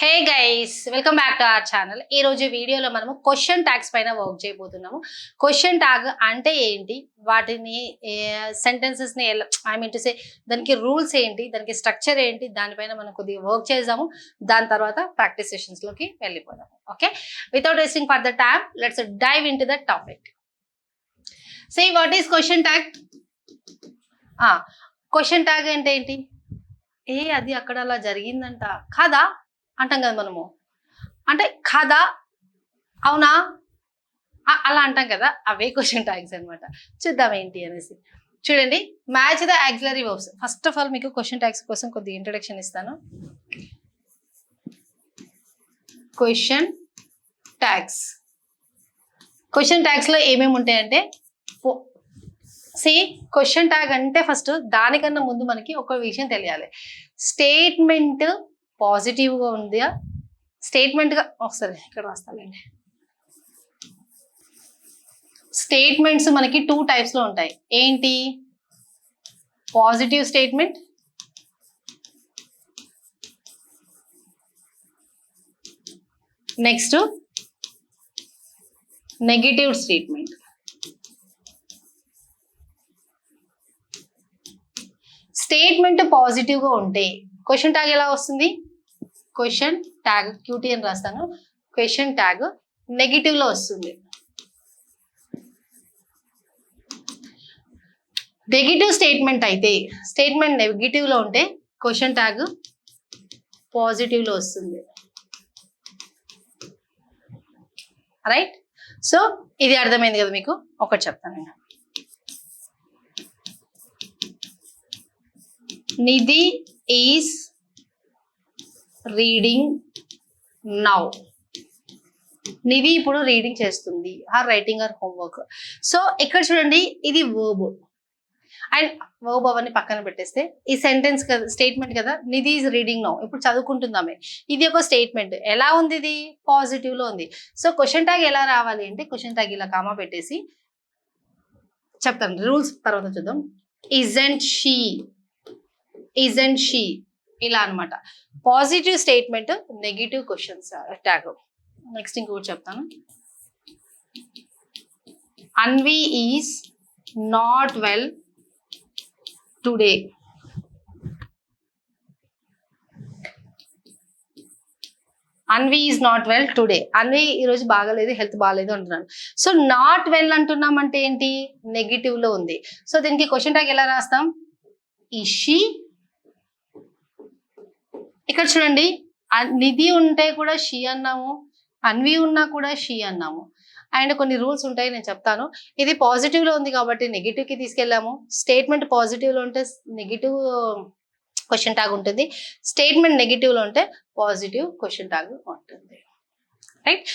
Hey guys, welcome back to our channel. ఈ రోజు వీడియోలో మనము క్వశ్చన్ ట్యాగ్స్ పైన వర్క్ చేయబోతున్నాము. క్వశ్చన్ ట్యాగ్ అంటే ఏంటి, వాటిని సెంటెన్సెస్ ని ఐ మీన్ టు సే దానికి రూల్స్ ఏంటి, దానికి స్ట్రక్చర్ ఏంటి, దానిపైన మనం కొద్దిగా వర్క్ చేద్దాము. దాని తర్వాత ప్రాక్టీస్ సెషన్స్ లోకి వెళ్ళిపోదాము. Okay, without wasting further time, let's dive into the topic. See what is question tag. Question tag అంటే ఏంటి? అది అక్కడ అలా జరిగిందంట కాదా అంటాం కదా మనము. అంటే కాదా, అవునా, అలా అంటాం కదా, అవే క్వశ్చన్ ట్యాగ్స్ అనమాట. చూద్దాం ఏంటి అనేసి. చూడండి, match the auxiliary verbs. First of all మీకు క్వశ్చన్ ట్యాగ్స్ కోసం కొద్దిగా ఇంట్రడక్షన్ ఇస్తాను. క్వశ్చన్ ట్యాగ్స్, క్వశ్చన్ ట్యాగ్స్ లో ఏమేమి ఉంటాయంటే, క్వశ్చన్ ట్యాగ్ అంటే ఫస్ట్ దానికన్నా ముందు మనకి ఒక విషయం తెలియాలి. స్టేట్మెంట్ పాజిటివ్ గా ఉందా, స్టేట్మెంట్ గా ఒకసారి ఇక్కడ రాస్తానండి. స్టేట్మెంట్స్ మనకి 2 టైప్స్ లో ఉంటాయి. ఏంటి? Positive statement, next negative statement. Statement positive గా ఉంటే క్వశ్చన్ ట్యాగ్ ఎలా వస్తుంది? క్వశ్చన్ ట్యాగ్ క్యూటీ అని రాస్తాను. క్వశ్చన్ ట్యాగ్ నెగిటివ్ లో వస్తుంది. నెగిటివ్ స్టేట్మెంట్ అయితే, స్టేట్మెంట్ నెగిటివ్ లో ఉంటే క్వశ్చన్ ట్యాగ్ పాజిటివ్ లో వస్తుంది. రైట్? సో ఇది అర్థమైంది కదా మీకు. ఒకటి చెప్తాను నేను. Nidhi is reading now. Nidhi ఇప్పుడు రీడింగ్ చేస్తుంది, or writing or homework. So ఇక్కడ చూడండి, ఇది వర్బ్ అండ్ వర్బ్ అవన్నీ పక్కన పెట్టేస్తే ఈ సెంటెన్స్ కదా, స్టేట్మెంట్ కదా. నిధి ఈజ్ రీడింగ్ నౌ, ఇప్పుడు చదువుకుంటుందామే. ఇది ఒక స్టేట్మెంట్. ఎలా ఉంది? ఇది పాజిటివ్ లో ఉంది. సో క్వశ్చన్ ట్యాగ్ ఎలా రావాలి అంటే, క్వశ్చన్ ట్యాగ్ ఇలా కామా పెట్టేసి చెప్తాను. రూల్స్ తర్వాత చూద్దాం. ఇజంట్ షీ, ఇజంట్ షీ, ఇలా అనమాట. Positive statement, negative questions tag. Next ఇంకొకటి చెప్తాను. Anvi is not well today. Anvi is not well today. Anvi ఈరోజు బాగాలేదు, హెల్త్ బాగాలేదు అంటున్నాను. సో నాట్ వెల్ అంటున్నాం అంటే ఏంటి? నెగిటివ్ లో ఉంది. సో దీనికి క్వశ్చన్ ట్యాగ్ ఎలా రాస్తాం? Is she. ఇక్కడ చూడండి, నిధి ఉంటే కూడా షీ అన్నాము, అన్వి ఉన్నా కూడా షీ అన్నాము. అండ్ కొన్ని రూల్స్ ఉంటాయి, నేను చెప్తాను. ఇది పాజిటివ్ లో ఉంది కాబట్టి నెగిటివ్ కి తీసుకెళ్ళాము. స్టేట్మెంట్ పాజిటివ్ లో ఉంటే నెగిటివ్ క్వశ్చన్ ట్యాగ్ ఉంటుంది. స్టేట్మెంట్ నెగిటివ్ లో ఉంటే పాజిటివ్ క్వశ్చన్ ట్యాగ్ ఉంటుంది. రైట్?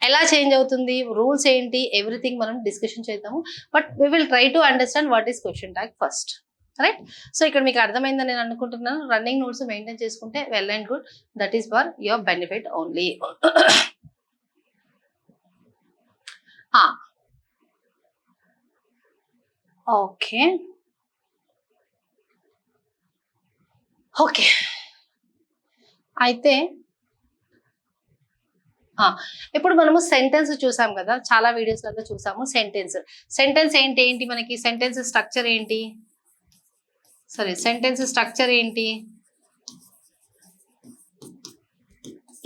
ఎలా చేంజ్ అవుతుంది, రూల్స్ ఏంటి, ఎవ్రీథింగ్ మనం డిస్కషన్ చేద్దాము. But we will try to understand what is question tag first. Right? So ఇక్కడ మీకు అర్థమైందని నేను అనుకుంటున్నాను. రన్నింగ్ నోట్స్ మెయింటైన్ చేసుకుంటే well and good. That is for your benefit only. Okay okay, అయితే ఇప్పుడు మనము సెంటెన్స్ చూసాం కదా, చాలా వీడియోస్ లలో చూసాము. సెంటెన్స్, సెంటెన్స్ ఏంటి మనకి? సెంటెన్స్ స్ట్రక్చర్ ఏంటి? సెంటెన్స్ స్ట్రక్చర్ ఏంటి?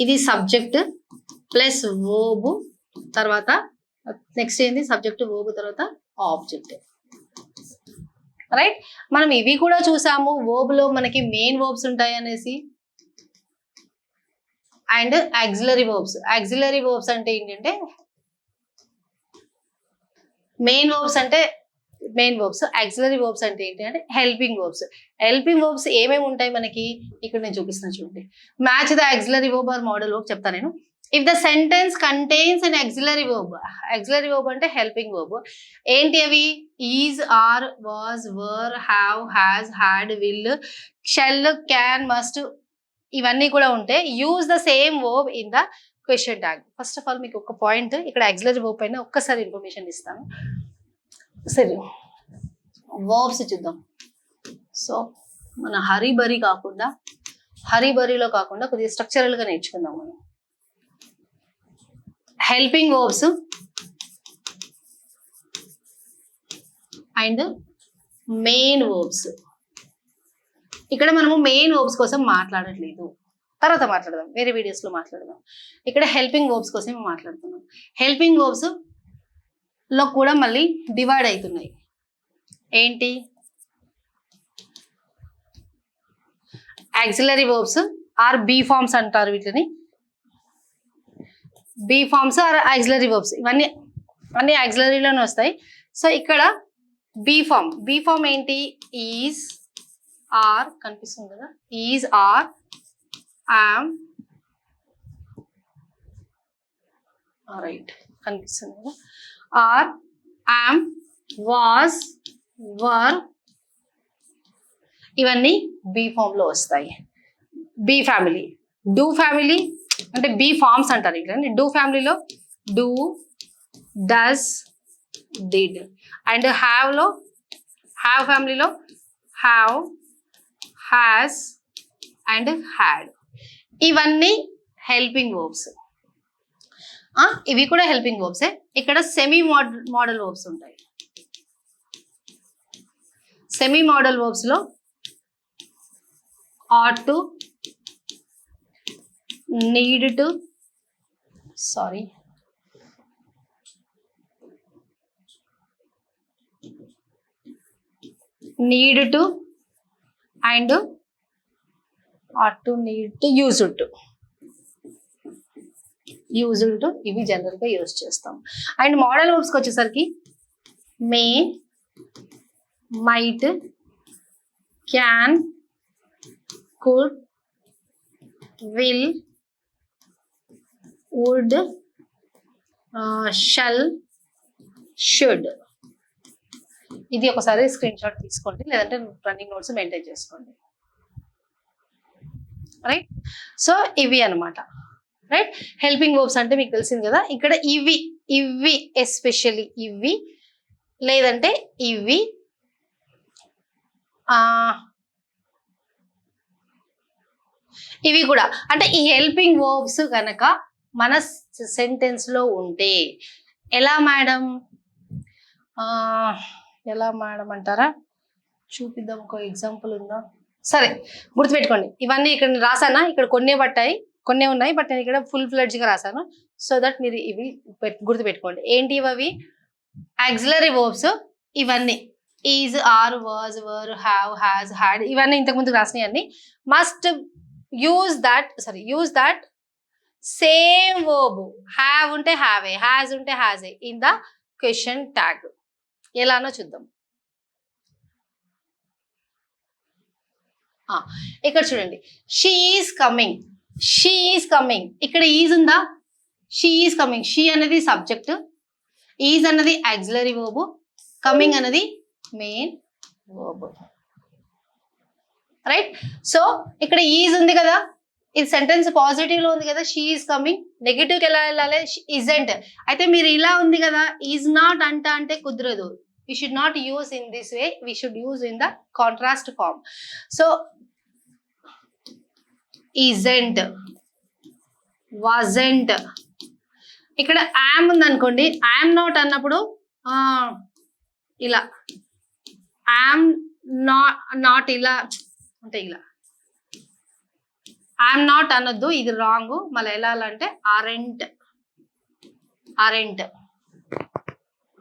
ఇది సబ్జెక్ట్ ప్లస్ వర్బ్, తర్వాత నెక్స్ట్ ఏంటి? సబ్జెక్ట్, వర్బ్, తర్వాత ఆబ్జెక్ట్. రైట్? మనం ఇవి కూడా చూసాము. వర్బ్ లో మనకి మెయిన్ వర్బ్స్ ఉంటాయి అనేసి, and auxiliary verbs. Auxiliary verbs అంటే ఏంటంటే, మెయిన్ వర్బ్స్ అంటే మెయిన్ వర్బ్స్, ఆక్సిలరీ వర్బ్స్ అంటే ఏంటి అంటే హెల్పింగ్ వర్బ్స్. హెల్పింగ్ వర్బ్స్ ఏమేమి ఉంటాయి మనకి? ఇక్కడ నేను చూపిస్తున్నా చూడండి. Match the auxiliary verb or modal verb చెప్తాను నేను. If the sentence contains an auxiliary verb. Auxiliary verb అంటే హెల్పింగ్ వర్బ్. ఏంటి అవి? Is, are, was, were, have, has, had, will, shall, can, must, ఇవన్నీ కూడా ఉంటే use the same verb in the question tag. First of all మీకు ఒక point, ఇక్కడ auxiliary verb పైన ఒక్కసారి ఇన్ఫర్మేషన్ ఇస్తాను. సరే, వర్బ్స్ చూద్దాం. సో మన హరీ బరీ కాకుండా హరీబరీలో కాకుండా కొద్దిగా స్ట్రక్చరల్ గా నేర్చుకుందాం మనం. Helping verbs and main verbs. ఇక్కడ మనము మెయిన్ వర్బ్స్ కోసం మాట్లాడట్లేదు, తర్వాత మాట్లాడదాం, వేరే వీడియోస్ లో మాట్లాడదాం. ఇక్కడ హెల్పింగ్ వర్బ్స్ కోసం మాట్లాడుతున్నాం. హెల్పింగ్ వర్బ్స్ లో కూడా మళ్ళీ డివైడ్ అవుతున్నాయి. ఏంటి? Auxiliary verbs are be forms అంటారు వీటిని. Be forms are auxiliary verbs, ఇవన్నీ అన్ని ఆక్సిలరీలోనే వస్తాయి. సో ఇక్కడ బీ ఫార్మ్ ఏంటి? ఈజ్, ఆర్, కనిపిస్తుంది కదా, ఈజ్, ఆర్, యామ్, రైట్ కనిపిస్తుంది కదా, ఆర్, యామ్, వాజ్, వర్, ఇవన్నీ బీ ఫామ్ లో వస్తాయి. Be family. డూ ఫ్యామిలీ అంటే బీ ఫార్మ్స్ అంటారు ఇక్కడ. డూ ఫ్యామిలీలో do, does, did. And have ఫ్యామిలీలో హ్యావ్, హ్యాస్ అండ్ హ్యాడ్. ఇవన్నీ హెల్పింగ్ వర్బ్స్. ఇవి కూడా హెల్పింగ్ వర్బ్సే. ఇక్కడ సెమీ మోడల్ వర్బ్స్ ఉంటాయి. సెమీ మోడల్ వర్బ్స్ లో ought to, need to, need to and ought to, need to, used to. ఇవి general గా యూజ్ చేస్తాం. అండ్ మోడల్ వర్బ్స్ కి వచ్చేసరికి may, might, can, could, will, would, shall, should. ఇది ఒకసారి screen shot తీసుకోండి, లేదంటే రన్నింగ్ నోట్స్ మెయింటైన్ చేసుకోండి. రైట్. సో ఇవి అనమాట. రైట్. హెల్పింగ్ వర్బ్స్ అంటే మీకు తెలిసింది కదా. ఇక్కడ ఇవి ఎస్పెషల్లీ ఇవి, లేదంటే ఇవి, ఇవి కూడా. అంటే ఈ హెల్పింగ్ వర్బ్స్ కనుక మన సెంటెన్స్ లో ఉంటే ఎలా మేడం అంటారా? చూపిద్దాం, ఒక ఎగ్జాంపుల్ ఉందా? సరే, గుర్తుపెట్టుకోండి. ఇవన్నీ ఇక్కడ రాసానా? ఇక్కడ కొన్నే ఉన్నాయి, బట్ నేను ఇక్కడ ఫుల్ ఫ్లెడ్జ్ గా రాసాను. సో దట్ మీరు ఇవి గుర్తుపెట్టుకోండి. ఏంటి ఇవి? Auxiliary verbs. ఇవన్నీ is, are, was, were, have, has, had, ఇవన్నీ ఇంతకు ముందు రాసినాయి అన్ని. Must use that same verb, have ఉంటే have, has ఉంటే has in the question tag. ఎలానో చూద్దాం. ఇక్కడ చూడండి, she is coming. ఇక్కడ ఈజ్ ఉందా? she is coming. she అనేది సబ్జెక్ట్, ఈజ్ అన్నది ఆక్సిలరీ verb, కమింగ్ అన్నది మెయిన్ verb. రైట్. సో ఇక్కడ ఈజ్ ఉంది కదా, ఇది సెంటెన్స్ పాజిటివ్ లో ఉంది కదా, షీ ఈజ్ కమింగ్. నెగిటివ్ కి ఎలా వెళ్ళాలి? ఇజెంట్. అయితే మీరు ఇలా ఉంది కదా, ఈజ్ నాట్ అంటే కుదరదు. we should not use in this way, we should use in the contrast form. So isn't, wasn't. ఇక్కడ am ఉంది అనుకోండి, am not అన్నప్పుడు ఇలా am not ఇలా అంటే ఇలా ఐఎమ్ నాట్ అనొద్దు, ఇది రాంగ్. మళ్ళీ ఎలా అంటే aren't,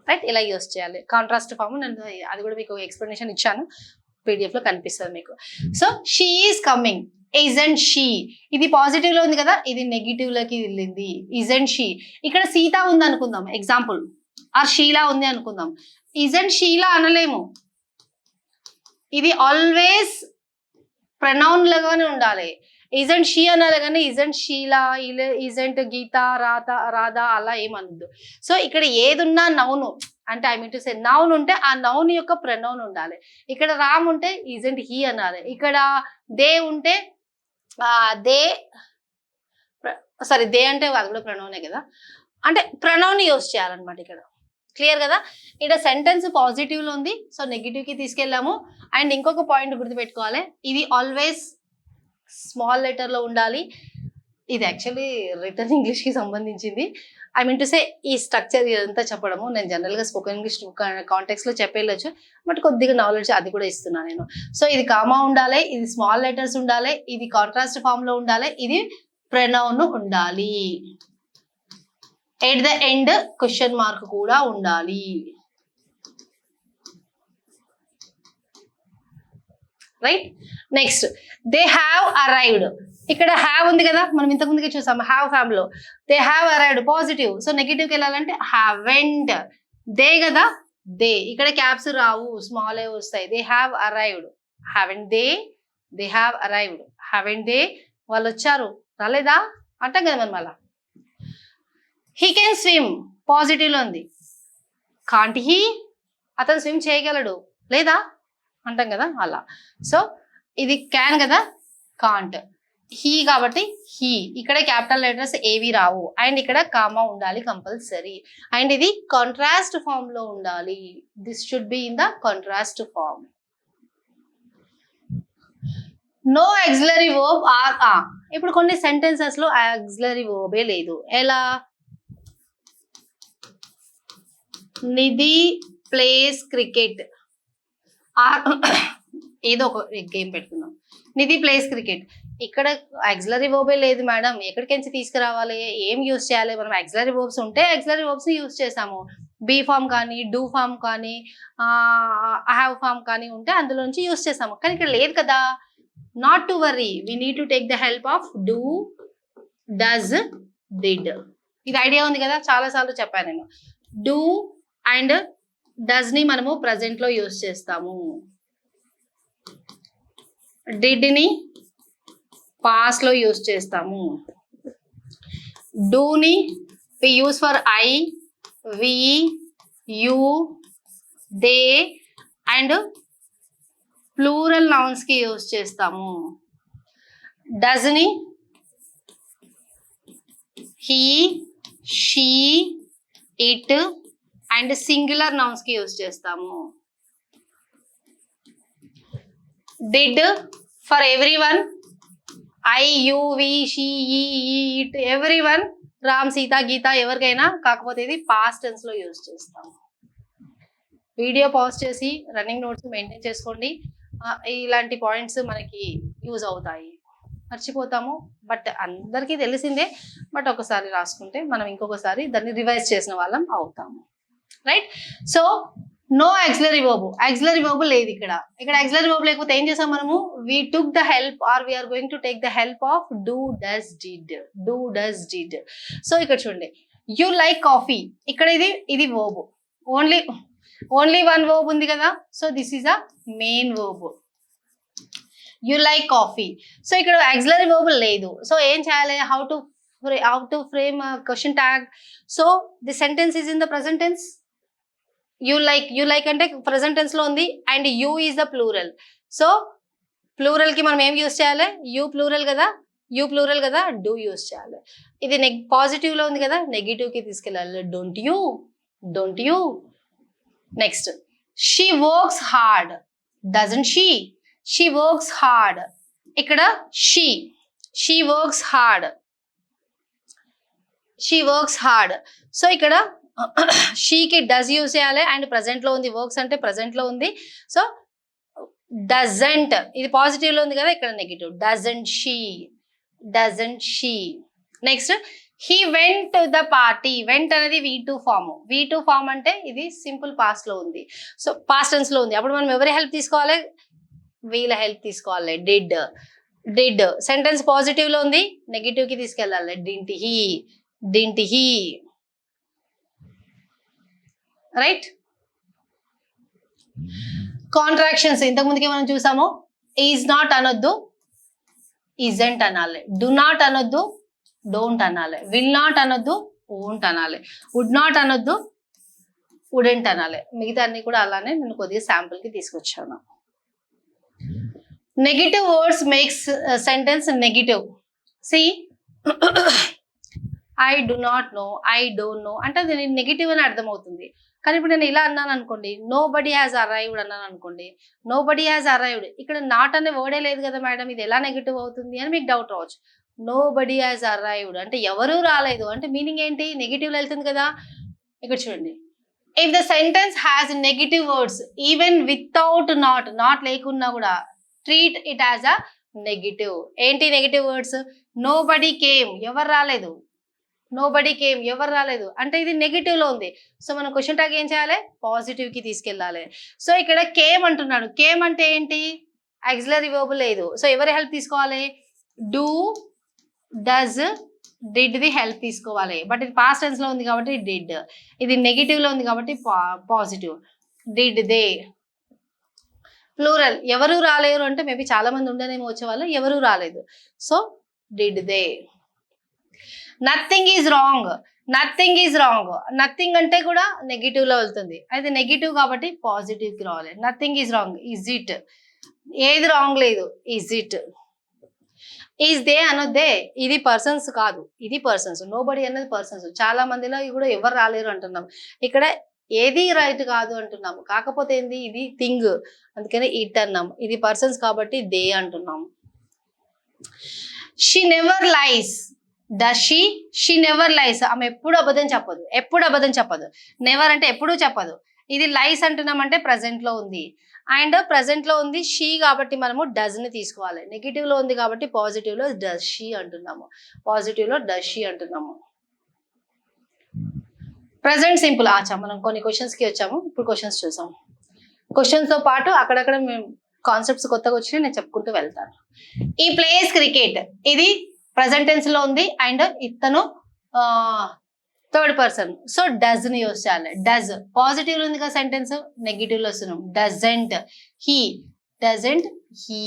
రైట్. ఇలా యూజ్ చేయాలి కాంట్రాస్ట్ ఫామ్. నేను అది కూడా మీకు ఎక్స్ప్లెనేషన్ ఇచ్చాను, PDF లో కనిపిస్తుంది మీకు. So she is coming, isn't she. ఇది పాజిటివ్ లో ఉంది కదా, ఇది నెగిటివ్ లోకి వెళ్ళింది. isn't she. ఇక్కడ సీత ఉంది అనుకుందాం ఎగ్జాంపుల్, ఆర్ షీలా ఉంది అనుకుందాం. isn't షీలా అనలేము, ఇది ఆల్వేస్ ప్రనౌన్ లాగానే ఉండాలి. isn't she అనాలి కానీ isn't షీలా, isn't గీత, రాధా అలా ఏమనద్దు. సో ఇక్కడ ఏదున్నా నౌను అంటే, I mean to say noun ఉంటే ఆ నౌన్ యొక్క ప్రనౌన్ ఉండాలి. ఇక్కడ రామ్ ఉంటే isn't he అనాలి. ఇక్కడ దే ఉంటే దే అంటే అది కూడా ప్రనౌనే కదా, అంటే ప్రనౌన్ యూజ్ చేయాలన్నమాట ఇక్కడ. క్లియర్ కదా? ఇక్కడ సెంటెన్స్ పాజిటివ్ లో ఉంది, సో నెగిటివ్ కి తీసుకెళ్ళాము. అండ్ ఇంకొక పాయింట్ గుర్తుపెట్టుకోవాలి, ఇది ఆల్వేస్ స్మాల్ లెటర్ లో ఉండాలి. ఇది యాక్చువల్లీ రిటర్న్ ఇంగ్లీష్ కి సంబంధించింది. ఐ మీన్ టు సే ఈ స్ట్రక్చర్ ఇదంతా చెప్పడము నేను జనరల్ గా స్పోకెన్ ఇంగ్లీష్ కాంటెక్స్ లో చెప్పేయచ్చు, బట్ కొద్దిగా నాలెడ్జ్ అది కూడా ఇస్తున్నాను నేను. సో ఇది కామా ఉండాలి, ఇది స్మాల్ లెటర్స్ ఉండాలి, ఇది కాంట్రాస్ట్ ఫామ్ లో ఉండాలి, ఇది ప్రొనౌన్ ఉండాలి. At the end question mark కూడా ఉండాలి. Right. Next they have arrived. ఇక్కడ హ్యావ్ ఉంది కదా, మనం ఇంతకు ముందుకే చూసాం హ్యావ్ ఫ్యామ్ లో. They have arrived positive, so negative కి వెళ్ళాలంటే హ్యావెంట్. దే కదా దే, ఇక్కడ క్యాప్స్ రావు, స్మాల్ ఏ వస్తాయి. They have arrived, haven't they, they have arrived, haven't they. వాళ్ళు వచ్చారు రాలేదా అంటాం కదా మనం అలా. హీ కెన్ స్విమ్, పాజిటివ్ లో ఉంది. కాంట్ హీ, అతను స్విమ్ చేయగలడు లేదా అంటాం కదా అలా. సో ఇది క్యాన్ కదా, కాంట్. హీ కాబట్టి హీ, ఇక్కడ క్యాపిటల్ లెటర్స్ ఏవి రావు, అండ్ ఇక్కడ కామా ఉండాలి కంపల్సరీ, అండ్ ఇది కాంట్రాస్ట్ ఫామ్ లో ఉండాలి. This should be in the contrast form. No auxiliary verb or ఆ. ఇప్పుడు కొన్ని సెంటెన్సెస్ లో ఆక్సిలరీ వర్బే లేదు. ఎలా? Nidhi plays cricket. ఏదో ఒక గేమ్ పెట్టుకుందాం. Nidhi plays cricket. ఇక్కడ ఆక్సిలరీ వర్బే లేదు మేడం, ఎక్కడికించి తీసుకురావాలి, ఏం యూస్ చేయాలి? మనం ఆక్సిలరీ వర్బ్స్ ఉంటే ఆక్సిలరీ వర్బ్స్ ని యూస్ చేసాము. బీ ఫామ్ కానీ, డూ ఫామ్ కానీ, హ్యావ్ ఫామ్ కానీ ఉంటే అందులో నుంచి యూస్ చేసాము. కానీ ఇక్కడ లేదు కదా. Not to worry, we need to take the help of do, does, did. ఇది ఐడియా ఉంది కదా, చాలా సార్లు చెప్పాను నేను. డూ అండ్ డస్ ని మనము ప్రజెంట్ లో యూస్ చేస్తాము. డిడ్ ని పాస్ట్ లో యూస్ చేస్తాము. డూ ని we use for I, we, you, they and plural nouns కి యూస్ చేస్తాము. డస్ ని he, she, it and singular nouns కి యూస్ చేస్తాము. Did for every one, I, you, we, she, he, it, every one, Ram, Sita, Gita, ఎవరికైనా. కాకపోతే ఇది past tense లో use చేస్తాము. వీడియో పాజ్ చేసి రన్నింగ్ నోట్స్ మెయింటైన్ చేసుకోండి. ఇలాంటి పాయింట్స్ మనకి యూజ్ అవుతాయి. మర్చిపోతాము, బట్ అందరికీ తెలిసిందే. బట్ ఒకసారి రాసుకుంటే మనం ఇంకొకసారి దాన్ని రివైజ్ చేసిన వాళ్ళం అవుతాము. Right. So no auxiliary verb, auxiliary verb లేదు ఇక్కడ. ఇక్కడ ఆక్సిలరీ వర్బ్ లేకపోతే ఏం చేసాం మనము? We took the help or we're going to take the help of do, does, did. Do, does, did. So ఇక్కడ చూడండి, యూ లైక్ కాఫీ. ఇక్కడ ఇది వర్బ్, ఓన్లీ వన్ వర్బ్ ఉంది కదా. So this is a main verb. You like coffee. So ఇక్కడ auxiliary verb లేదు. So ఏం చేయాలి? How to frame question tag. So the sentence is in the present tense. You like అంటే present tense లో ఉంది, and you is the plural. So plural కి మనం ఏం యూస్ చేయాలి? యూ ప్లూరల్ కదా, డూ యూస్ చేయాలి. ఇది పాజిటివ్ లో ఉంది కదా, నెగిటివ్ కి తీసుకెళ్ళాలి. Don't you. Next, she works hard. Doesn't she? She works hard. ఇక్కడ షీ వర్క్స్ హార్డ్. సో ఇక్కడ షీకి డస్ యూజ్ చేయాలి, అండ్ ప్రజెంట్ లో ఉంది. వర్క్స్ అంటే ప్రజెంట్ లో ఉంది. సో డజంట్, ఇది పాజిటివ్ లో ఉంది కదా, ఇక్కడ negative. Doesn't she. Next, he went to the party. Vent అనేది V2 ఫామ్ అంటే ఇది సింపుల్ పాస్ట్ లో ఉంది. సో పాస్ట్ టెన్స్ లో ఉంది. అప్పుడు మనం ఎవరి హెల్ప్ తీసుకోవాలి? వీళ్ళ హెల్ప్ తీసుకోవాలి. డిడ్. సెంటెన్స్ పాజిటివ్ లో ఉంది, నెగిటివ్ కి తీసుకెళ్ళాలి. Didn't he. రైట్. కాంట్రాక్షన్స్ ఇంతకు ముందుకే మనం చూసాము. ఈజ్ నాట్ అనొద్దు, ఇజంట్ అనాలి. డు నాట్ అనొద్దు, డోంట్ అనాలి. విల్ నాట్ అనొద్దు, ఓంట్ అనాలి. వుడ్ నాట్ అనొద్దు, వుడెంట్ అనాలి. మిగతా అన్ని కూడా అలానే నేను కొద్దిగా శాంపుల్ కి తీసుకొచ్చాను. Negative words makes sentence negative. See, I do not know, I don't know అంటే అది నెగిటివ్ అని అర్థమవుతుంది. కానీ ఇప్పుడు నేను ఇలా అన్నాను అనుకోండి, నో బడీ హ్యాస్ అరైవ్డ్ అన్నాను అనుకోండి, నో బడీ హ్యాస్ అరైవ్డ్, ఇక్కడ నాట్ అనే వర్డే లేదు కదా మేడం, ఇది ఎలా నెగిటివ్ అవుతుంది అని మీకు డౌట్ రావచ్చు. నో బడీ హ్యాస్ అరైవ్డ్ అంటే ఎవరూ రాలేదు అంటే మీనింగ్ ఏంటి, నెగిటివ్లో వెళ్తుంది కదా. ఇక్కడ చూడండి, if the sentence has negative words even without not లేకున్నా కూడా treat it as a negative. ఏంటి negative words, nobody came ఎవరు రాలేదు, నో బడీ కేమ్ ఎవరు రాలేదు అంటే ఇది నెగిటివ్ లో ఉంది. సో మనం క్వశ్చన్ ట్యాగ్ ఏం చేయాలి, పాజిటివ్ కి తీసుకెళ్ళాలి. సో ఇక్కడ కేమ్ అంటున్నాడు, కేమ్ అంటే ఏంటి, ఆక్సిలరీ వర్బ్ లేదు. సో ఎవరి హెల్ప్ తీసుకోవాలి, do, does, did the help తీసుకోవాలి. బట్ ఇది పాస్ట్ టెన్స్ లో ఉంది కాబట్టి డిడ్, ఇది నెగిటివ్ లో ఉంది కాబట్టి పాజిటివ్. డిడ్ దే, ప్లూరల్, ఎవరు రాలేరు అంటే మేబీ చాలా మంది ఉండనేమో వచ్చేవాళ్ళు, ఎవరు రాలేదు. So did they. Nothing is wrong, nothing is wrong, nothing అంటే కూడా నెగిటివ్ లో వెళ్తుంది, అయితే నెగిటివ్ కాబట్టి పాజిటివ్ కి రావాలి. Nothing is wrong, is it, ఏది రాంగ్ లేదు, ఈజ్ ఇట్. ఈజ్ దే అనొద్దే, ఇది పర్సన్స్ కాదు, ఇది పర్సన్స్, నో బడీ అనేది పర్సన్స్. చాలా మందిలో కూడా ఎవరు రాలేరు అంటున్నాం, ఇక్కడ ఏది రైట్ కాదు అంటున్నాము, కాకపోతే ఏంది ఇది థింగ్, అందుకని ఇట్ అన్నాం, ఇది పర్సన్స్ కాబట్టి దే అంటున్నాం. She never lies, does she, she never lies, ఆమె ఎప్పుడు అబద్ధం చెప్పదు, ఎప్పుడు అబద్ధం చెప్పదు. నెవర్ అంటే ఎప్పుడూ చెప్పదు, ఇది లైస్ అంటున్నాం అంటే ప్రజెంట్ లో ఉంది, అండ్ ప్రజెంట్ లో ఉంది షీ కాబట్టి మనము డస్ ని తీసుకోవాలి. నెగిటివ్ లో ఉంది కాబట్టి పాజిటివ్ లో డస్ షీ అంటున్నాము, పాజిటివ్ లో డస్ షీ అంటున్నాము. Present simple. ఆచా మనం కొన్ని క్వశ్చన్స్ కి వచ్చాము, ఇప్పుడు క్వశ్చన్స్ చూసాం. క్వశ్చన్స్ తో పాటు అక్కడక్కడ మేము కాన్సెప్ట్స్ కొత్తగా వచ్చినాయి, నేను చెప్పుకుంటూ వెళ్తాను. ఈ ప్లేస్ క్రికెట్, ఇది ప్రజెంట్ టెన్స్ లో ఉంది అండ్ ఇతను థర్డ్ పర్సన్, సో డస్ ని యూస్ చేయాలి. డస్ పాజిటివ్ లో ఉంది కదా సెంటెన్స్, నెగిటివ్ లో వస్తున్నాం, doesn't he, doesn't he.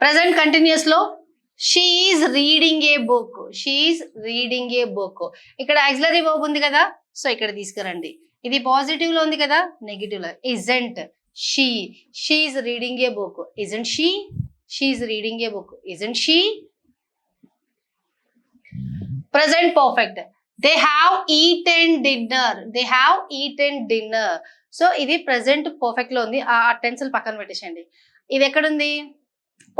Present continuous లో she is reading a book, she is reading a book, ఇక్కడ ఆక్సిలరీ వర్బ్ ఉంది కదా, సో ఇక్కడ తీసుకురండి, ఇది పాజిటివ్ లో ఉంది కదా, నెగిటివ్ లో. Isn't she, she is reading a book, isn't she, she is reading a book, isn't she? Present perfect, they have eaten dinner, they have eaten dinner. So ఇది ప్రెసెంట్ పర్ఫెక్ట్ లో ఉంది, ఆ tensile పక్కన పెట్టేసండి. ఇది ఎక్కడ ఉంది,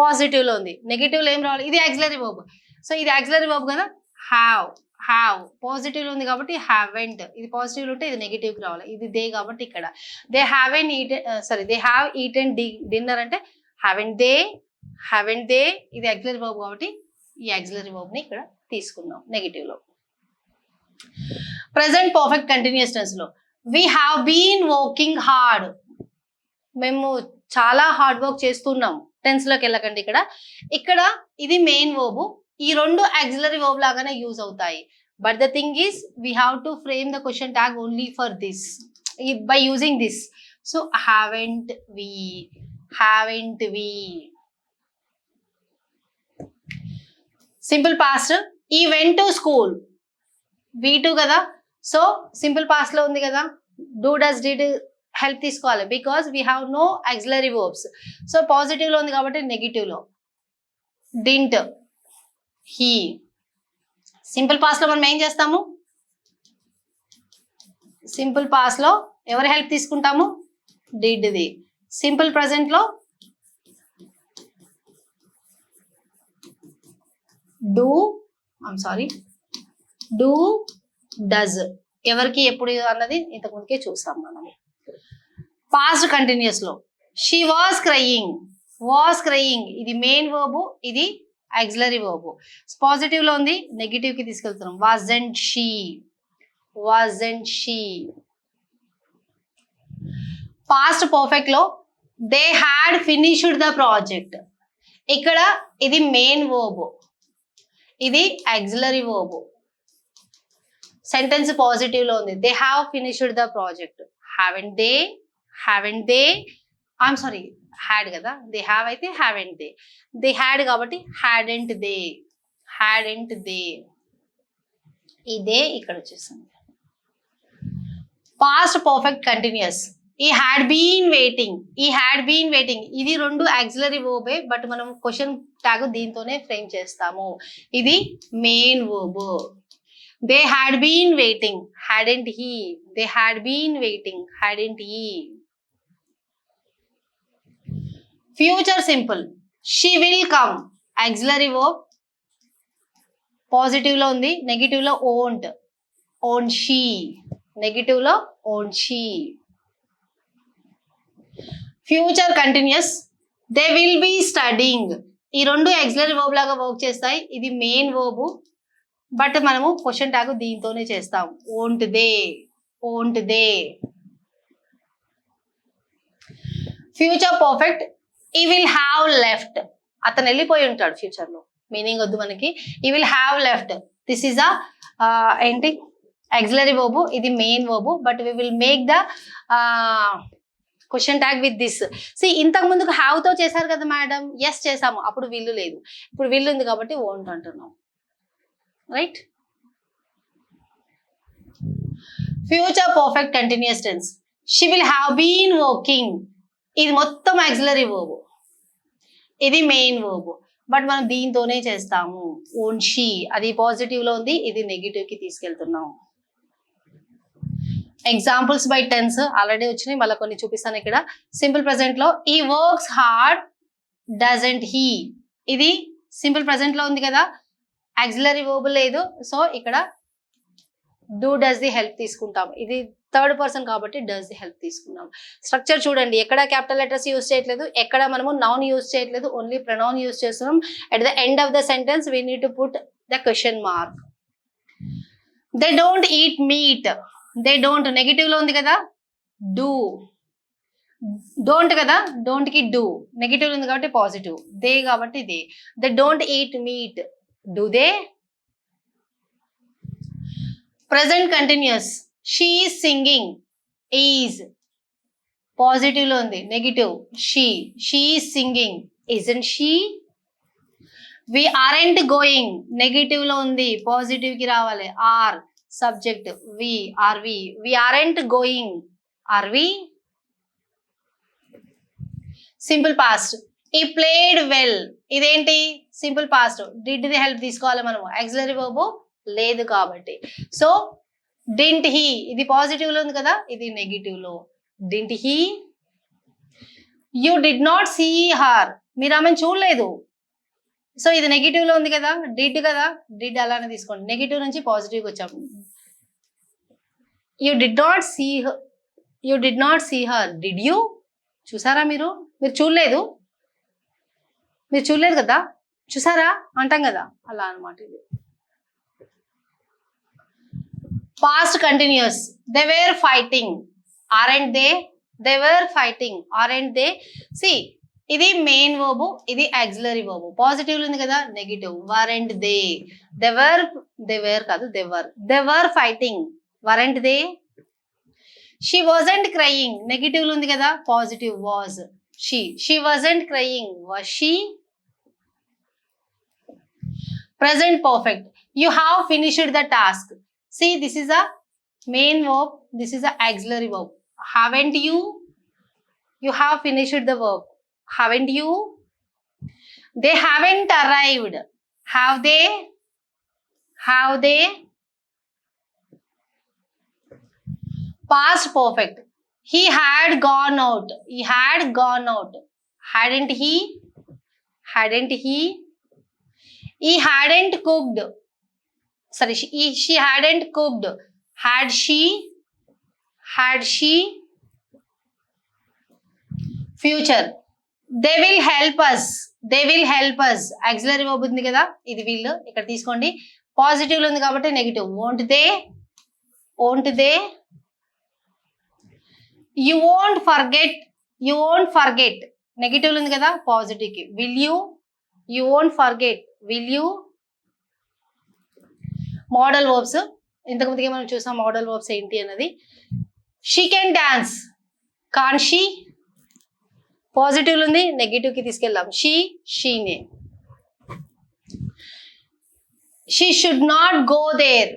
positive లో ఉంది, నెగిటివ్ లో ఏం రావాలి, ఇది ఆక్సిలరీ వర్బ్, సో ఇది ఆక్సిలరీ వర్బ్ కదా, హ్యావ్, హ్యావ్ పాజిటివ్ లో ఉంది కాబట్టి హ్యావెంట్, ఇది పాజిటివ్ లో ఉంటే ఇది నెగిటివ్ కి రావాలి, ఇది దే కాబట్టి ఇక్కడ they haven't eaten, sorry they have eaten dinner అంటే హ్యావెంట్ దే, హ్యావెంట్ దే, ఇది ఆక్సిలరీ వర్బ్ కాబట్టి ఈ ఆక్సిలరీ వర్బ్ ని ఇక్కడ తీసుకుందాం నెగిటివ్ లో. ప్రెసెంట్ పర్ఫెక్ట్ కంటిన్యూస్ టెన్స్ లో we have been working hard, మేము చాలా హార్డ్ వర్క్ చేస్తున్నాం, టెన్స్ లోకి వెళ్ళకండి. ఇక్కడ ఇది మెయిన్ వర్బ్, ఈ రెండు ఆక్సిలరీ వర్బ్ లాగానే యూజ్ అవుతాయి. But the thing is we have to frame the question tag only for this by using this. So haven't we, haven't we. Simple past, he went to school, V2 కదా, so simple past లో ఉంది కదా, do does did help తీసుకోవాలి because we have no auxiliary verbs. So positive లో ఉంది కాబట్టి negative లో didn't he. Simple past లో మనం ఏం చేస్తాము, సింపుల్ పాస్ట్ లో ఎవరి హెల్ప్ తీసుకుంటాము, డిడ్ ది. సింపుల్ ప్రెసెంట్ లో do, I'm sorry, do does, ఎవరికి ఎప్పుడు అన్నది ఇంతకుముందుకే చూసాం మనం. పాస్ట్ కంటిన్యూస్ లో she was crying, was crying, ఇది మెయిన్ వర్బ్, ఇది ఆక్సిలరీ వర్బ్. పాజిటివ్ లో ఉంది, నెగిటివ్ కి తీసుకెళ్తున్నాం, wasn't she, wasn't she. Past perfect లో they had finished the project, ఇక్కడ ఇది మెయిన్ వర్బ్, ఇది ఆక్సిలరీ వర్బ్, సెంటెన్స్ పాజిటివ్ లో ఉంది, they have finished the project. Haven't they, haven't they, I'm sorry had కదా, దే హ్యావ్ అయితే haven't they, they had కాబట్టి hadn't they, hadn't they. ఇదే ఇక్కడ వచ్చేసింది. పాస్ట్ పర్ఫెక్ట్ కంటిన్యూస్, ఈ హ్యాడ్ బీన్ వెయిటింగ్, ఈ హ్యాడ్ బీన్ వెయిటింగ్, ఇది రెండు ఆక్సిలరీ వర్బే, బట్ మనం క్వశ్చన్ ట్యాగ్ దీంతోనే ఫ్రేమ్ చేస్తాము, ఇది main verb. They had been waiting. Hadn't he? They had been waiting. Hadn't he? Future simple. She will come. Auxiliary verb. Positive లో ఉంది, negative లో won't. Own she. Negative లో own she. Future continuous. They will be studying. ఈ రెండు auxiliary verb లాగా work చేస్తాయి. ఇది main verb, but మనము క్వశ్చన్ ట్యాగ్ దీంతోనే చేస్తాం. Won't they. Won't they. Future perfect. ఈ విల్ హ్యావ్ లెఫ్ట్. అతను వెళ్ళిపోయి ఉంటాడు ఫ్యూచర్ లో. మీనింగ్ వద్దు మనకి. ఈ will have left. This is అ ఏంటి ఆక్సిలరీ వర్బ్. ఇది main verb, but we will make the question tag with this. See ఇంతకు ముందుకు హ్యావ్ తో చేశారు కదా మేడం. ఎస్ చేసాము, అప్పుడు విల్లు లేదు. ఇప్పుడు విల్లు ఉంది కాబట్టి వోంట్ అంటున్నాం. Right. Future perfect continuous tense. She will have been working. ఇది మొత్తం ఆక్సిలరీ వర్బ్, ఇది మెయిన్ వర్బ్, బట్ మనం దీంతోనే చేస్తాము. Own she. అది పాజిటివ్ లో ఉంది, ఇది నెగిటివ్ కి తీసుకెళ్తున్నాం. ఎగ్జాంపుల్స్ బై టెన్స్ ఆల్రెడీ వచ్చినాయి, మళ్ళీ కొన్ని చూపిస్తాను ఇక్కడ. సింపుల్ ప్రెసెంట్ లో ఈ వర్క్స్ హార్డ్ డజంట్ హీ. ఇది సింపుల్ ప్రెసెంట్ లో ఉంది కదా, ఆక్సిలరీ వర్బ్ లేదు. సో ఇక్కడ డూ డస్ ది హెల్ప్ తీసుకుంటాం. ఇది థర్డ్ పర్సన్ కాబట్టి డస్ ది హెల్ప్ తీసుకున్నాం. స్ట్రక్చర్ చూడండి, ఎక్కడ క్యాపిటల్ లెటర్స్ యూజ్ చేయట్లేదు, ఎక్కడ మనము నౌన్ యూజ్ చేయట్లేదు, ఓన్లీ ప్రొనౌన్ యూజ్ చేస్తున్నాం. At the end of the sentence we need to put the question mark. They don't eat meet. They don't negative లో ఉంది కదా, డూ. డోంట్ కదా, డోంట్ కి డూ. నెగిటివ్ ఉంది కాబట్టి పాజిటివ్. దే కాబట్టి they. They don't eat meat. Do they? Present continuous. She is singing. Is positive లో ఉంది, negative. She. She is singing. Isn't she? We aren't going. Negative లో ఉంది, positive కి రావాలి. Are subject. We. Are we. We aren't going. Are we? Simple past. He played well. ఇదేంటి simple past. Did the help తీసుకోవాలి మనము, auxiliary verb లేదు కాబట్టి. So didn't he. ఇది పాజిటివ్ లో ఉంది కదా, ఇది నెగిటివ్ లో. Didn't he? You did not see her. మీరు ఆమెను చూడలేదు. సో ఇది నెగిటివ్ లో ఉంది కదా, డిడ్ కదా, డిడ్ అలానే తీసుకోండి. నెగిటివ్ నుంచి పాజిటివ్ కి వచ్చాము. You did not see her. You did not see her. Did you? చూసారా మీరు? మీరు చూడలేదు. మీరు చూడలేదు కదా, చూసారా అంటాం కదా, అలా అనమాట ఇది. Past continuous. They were fighting. Aren't they? They were fighting. Aren't they? See ఇది మెయిన్ వర్బ్, ఇది ఆక్సిలరీ వర్బ్. పాజిటివ్ ఉంది కదా, negative. Weren't they? They were. They were కాదు, they were. They were fighting. Weren't they? She wasn't crying. Negative ఉంది కదా, positive. Was. She. She wasn't crying. Was she? Present perfect. You have finished the task. See, this is a main verb, this is a auxiliary verb. Haven't you? You have finished the verb. Haven't you? They haven't arrived. Have they? Have they? Past perfect. He had gone out. He had gone out. Hadn't he? Hadn't he? He hadn't cooked. Sorry, she hadn't cooked. Had she? Had she? Future. They will help us. They will help us. Auxiliary verb ఉంది కదా, ఇది will. ఇక్కడ తీసుకోండి. Positive లో ఉంది కాబట్టి negative. Won't they? Won't they? You won't forget. You won't forget. Negative లో ఉంది కదా, పాజిటివ్ కి. Will you? You won't forget. Will you? Modal verbs. ఇంతకుముందుగా మనం చూసాం మోడల్ వర్బ్స్ ఏంటి అన్నది. She can dance. Can she? Positive ఉంది, నెగిటివ్ కి తీసుకెళ్ళాం. షీ. షీనే. She should not go there.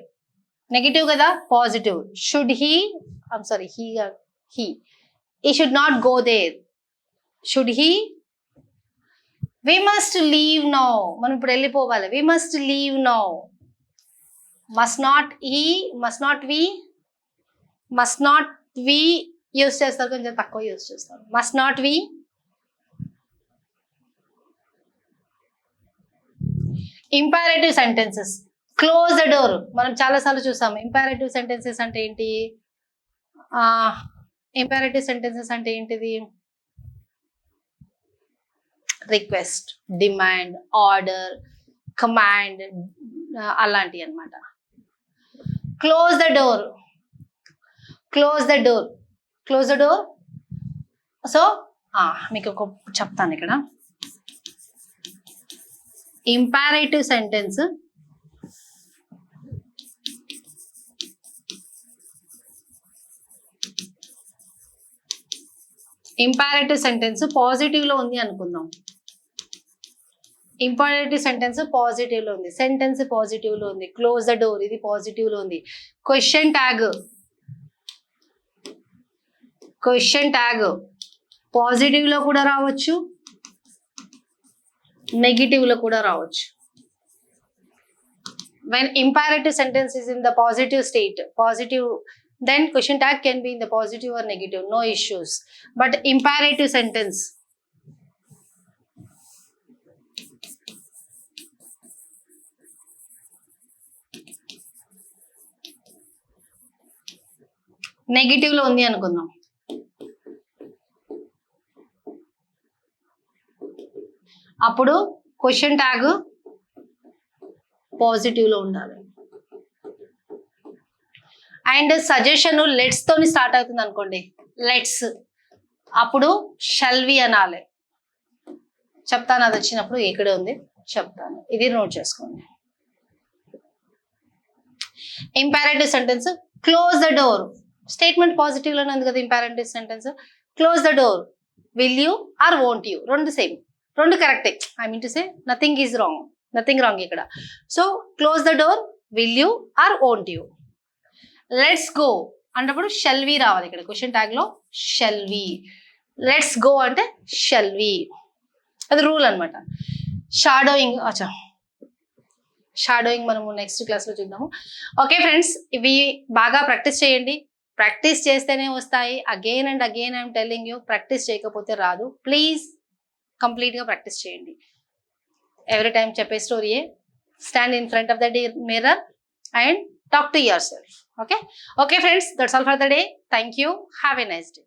Negative కదా, positive. Should he? I'm sorry, he. He should not go there. Should he? We must leave now. మనం ఇప్పుడు వెళ్ళిపోవాలి. We must leave now. Must not he, must not we use చేస్తారు, కొంచెం తక్కువ use చేస్తారు. Must not we, imperative sentences. Close the door మనం చాలాసార్లు చూసాము. ఇంపారేటివ్ సెంటెన్సెస్ అంటే ఏంటి? ఇంపారేటివ్ సెంటెన్సెస్ అంటే ఏంటిది? రిక్వెస్ట్, డిమాండ్, ఆర్డర్, కమాండ్, అలాంటివి అన్నమాట. Close the door, close the door, close the door. So మీకు ఒక చెప్తాను ఇక్కడ. ఇంపారేటివ్ సెంటెన్స్ పాజిటివ్ లో ఉంది అనుకుందాం. ఇంపారేటివ్ సెంటెన్స్ పాజిటివ్ లో ఉంది, సెంటెన్స్ పాజిటివ్ లో ఉంది. క్లోజ్ ద డోర్ ఇది పాజిటివ్ లో ఉంది. క్వశ్చన్ ట్యాగ్ పాజిటివ్ లో కూడా రావచ్చు, నెగిటివ్ లో కూడా రావచ్చు. when imperative sentence is in the positive state, positive, then question tag can be in the positive or negative, no issues. But imperative sentence, negative లో ఉంది అనుకుందాం. అప్పుడు క్వశ్చన్ ట్యాగ్ పాజిటివ్ లో ఉండాలి. అండ్ సజెషన్ లెట్స్ తోని start అవుతుంది అనుకోండి, let's, అప్పుడు షల్ వి అనాలి. చెప్తాను అది వచ్చినప్పుడు, ఇక్కడే ఉంది చెప్తాను, ఇది నోట్ చేసుకోండి. Imperative sentence close the door, statement positive లోనే ఉంది కదా. Imperative sentence close the door, will you or won't you, రెండు సేమ్, రెండు కరెక్టే. I mean to say nothing is wrong, nothing wrong ఇక్కడ. So close the door, will you or won't you. Let's go అన్నప్పుడు shall we రావాలి ఇక్కడ, question tag లో shall we. Let's go అంటే shall we, అది rule అనమాట. Shadowing, shadowing మనము next class లో చూద్దాము. ఓకే ఫ్రెండ్స్, ఇవి బాగా ప్రాక్టీస్ చేయండి. ప్రాక్టీస్ చేస్తేనే వస్తాయి. Again and again I'm telling you, practice చేయకపోతే రాదు. ప్లీజ్ కంప్లీట్ గా ప్రాక్టీస్ చేయండి. ఎవ్రీ టైం చెప్పే స్టోరీయే. Stand in front of the mirror and talk to yourself. Okay friends, that's all for the day. Thank you. Have a nice day.